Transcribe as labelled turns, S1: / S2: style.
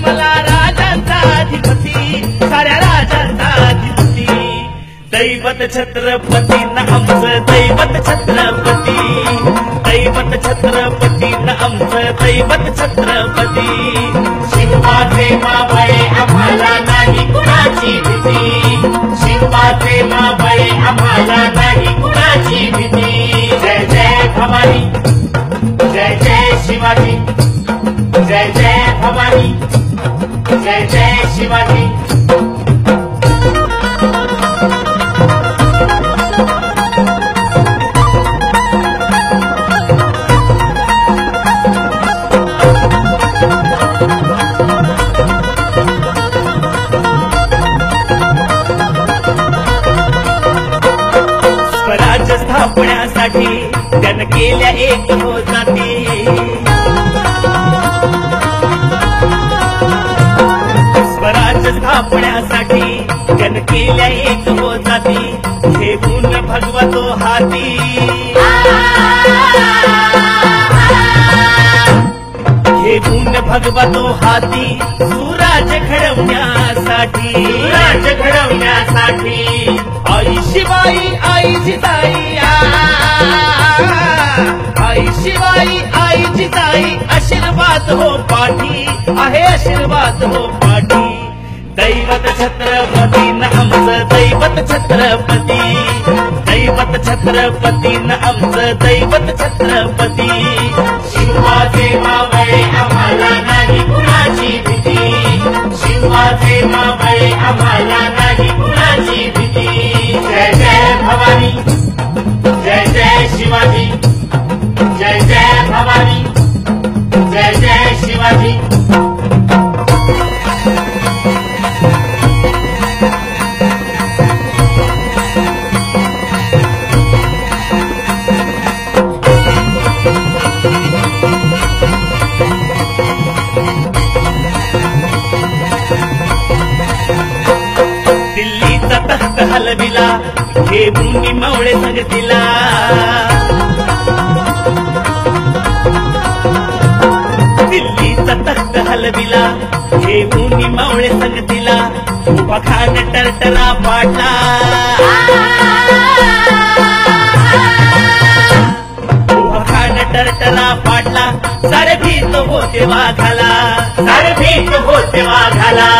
S1: जन्मला राजांचा अधिपती, साऱ्या राजांचा अधिपती. दैवत छत्रपती न आमचं दैवत छत्रपती, दैवत छत्रपती न आमचं दैवत छत्रपती.
S2: शिवाचे मावळे आम्हाला नाही कुणाची भीती, शिवाचे मावळे आम्हाला नाही कुणाची भीती. जय जय भवानी, जय जय शिवाजी, जय जय भवानी, जय जय शिवाजी.
S1: स्वराज्य स्थापण्यासाठी त्यानं केल्या एक हो जाती, स्वराज्य स्थापण्यासाठी त्यानं केल्या एक हो जाती. घेऊन भगवतो हाती, घेऊन भगवतो हाती. सुराज्य घडवण्यासाठी,
S2: राज्य घडवण्यासाठी.
S1: आई शिवाई आई जिजाई, आई शिवाई आई जिजाई. आशीर्वाद हो पाठी, आहे आशीर्वाद हो पाठी. दैवत छत्रपती न आमचं दैवत छत्रपती, दैवत छत्रपती न आमचं दैवत छत्रपती.
S2: शिवाचे मावळे आम्हाला नाही कुणाची भीती, शिवाचे मावळे आम्हाला नाही कुणाची भीती. जय जय भवानी, जय जय शिवाजी, जय जय भवानी, जय जय शिवाजी.
S1: दिल्लीचा तख्त हलविला, घेऊन मावळे संगतीला. दिल्लीचा तख्त हलविला, घेऊन मावळे संगतीला. उभा खान टरटरा पाडला, उभा खान टरटरा पाडला. सारे भीत होते वाघाला,
S2: सारे भीत होते वाघाला.